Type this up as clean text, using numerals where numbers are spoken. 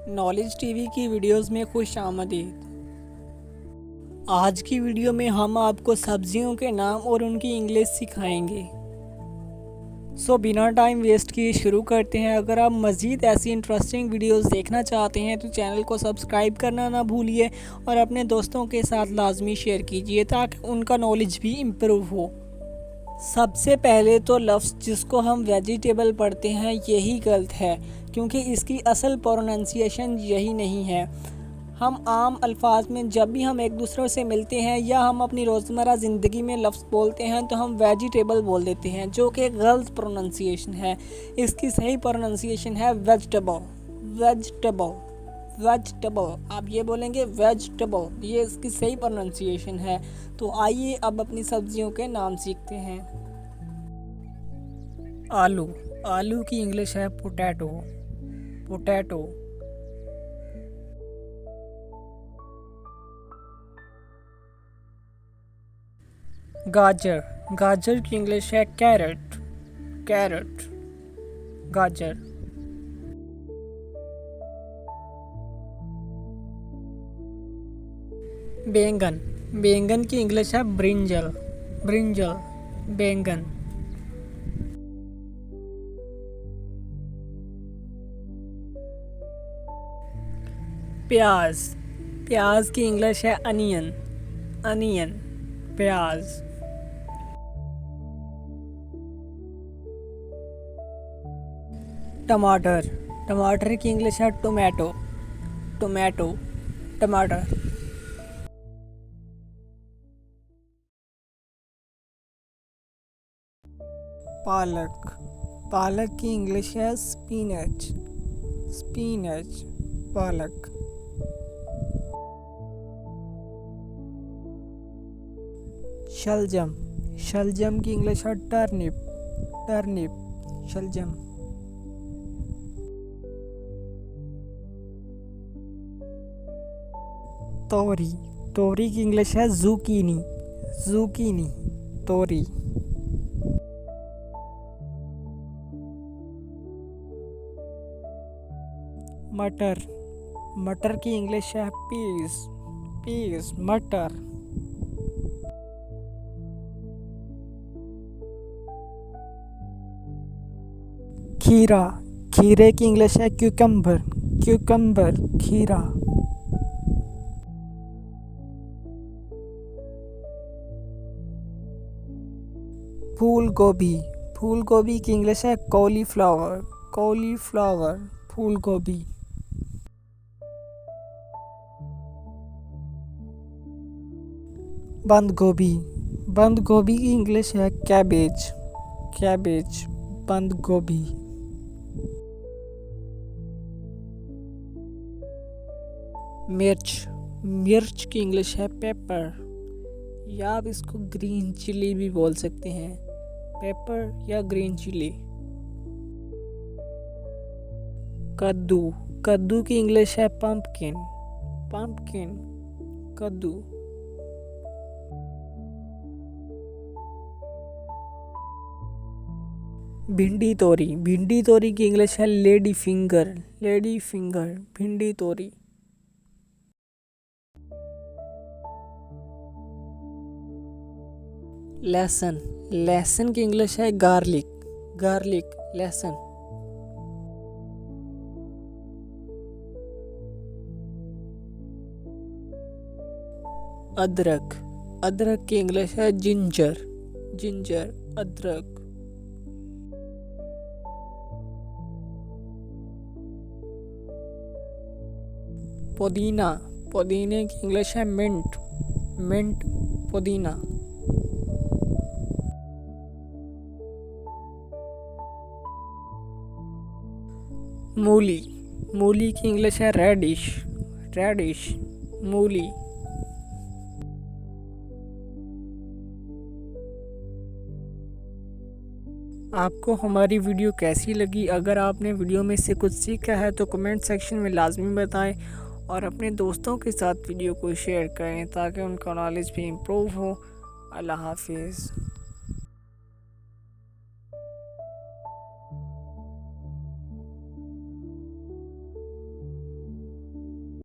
Knowledge TV की videos में खुश आमदीद। आज की वीडियो में हम आपको सब्जियों के नाम और उनकी इंग्लिश सिखाएंगे। बिना टाइम वेस्ट किए शुरू करते हैं। अगर आप मज़ीद ऐसी इंटरेस्टिंग वीडियोस देखना चाहते हैं तो चैनल को सब्सक्राइब करना ना भूलिए और अपने दोस्तों के साथ लाजमी शेयर कीजिए ताकि उनका नॉलेज भी इम्प्रूव हो। सबसे पहले तो लफ्ज़ जिसको हम वेजिटेबल पढ़ते हैं यही गलत है, क्योंकि इसकी असल प्रोनाउंसिएशन यही नहीं है। हम आम अल्फाज में जब भी हम एक दूसरे से मिलते हैं या हम अपनी रोज़मर्रा ज़िंदगी में लफ्ज़ बोलते हैं तो हम वेजिटेबल बोल देते हैं, जो कि गलत प्रोनाउंसिएशन है। इसकी सही प्रोनाउंसिएशन है वेजिटेबल। वेजिटेबल वेजिटेबल आप ये बोलेंगे वेजिटेबल, ये इसकी सही प्रोनाउंसिएशन है। तो आइए अब अपनी सब्जियों के नाम सीखते हैं। आलू। आलू की इंग्लिश है पोटैटो। पोटैटो। गाजर। गाजर की इंग्लिश है कैरेट। कैरेट। गाजर। बैंगन। बैंगन की इंग्लिश है ब्रिंजल। ब्रिंजल। बैंगन। प्याज। प्याज की इंग्लिश है अनियन। अनियन। प्याज। टमाटर। टमाटर की इंग्लिश है टोमेटो। टोमेटो। टमाटर। पालक। पालक की इंग्लिश है स्पिनच। स्पिनच। पालक। शलजम। शलजम की इंग्लिश है टर्निप। टर्निप। शलजम। तोरी। तोरी की इंग्लिश है जुकीनी। जुकीनी। तोरी। मटर। मटर की इंग्लिश है पीस। पीस। मटर। खीरा। खीरे की इंग्लिश है क्यूकम्बर। क्यूकम्बर। खीरा। फूल गोभी। फूल गोभी की इंग्लिश है कॉलीफ्लावर। कॉलीफ्लावर। फूल गोभी। बंद गोभी। बंद गोभी की इंग्लिश है कैबेज। कैबेज। बंद गोभी। मिर्च। मिर्च की इंग्लिश है पेपर, या आप इसको ग्रीन चिली भी बोल सकते हैं। पेपर या ग्रीन चिली। कद्दू। कद्दू की इंग्लिश है पंपकिन। पंपकिन। कद्दू। भिंडी तोरी। भिंडी तोरी की इंग्लिश है लेडी फिंगर। Lady finger. भिंडी तोरी। लहसुन। लहसुन की इंग्लिश है गार्लिक। गार्लिक। लहसुन। अदरक। अदरक की इंग्लिश है जिंजर। जिंजर। अदरक। पुदीना। पुदीने की इंग्लिश है मिंट। मिंट। पुदीना। मूली। मूली की इंग्लिश है रेडिश। रेडिश। मूली। आपको हमारी वीडियो कैसी लगी? अगर आपने वीडियो में से कुछ सीखा है तो कमेंट सेक्शन में लाजमी बताएं और अपने दोस्तों के साथ वीडियो को शेयर करें ताकि उनका नॉलेज भी इम्प्रूव हो। अल्लाह हाफिज़।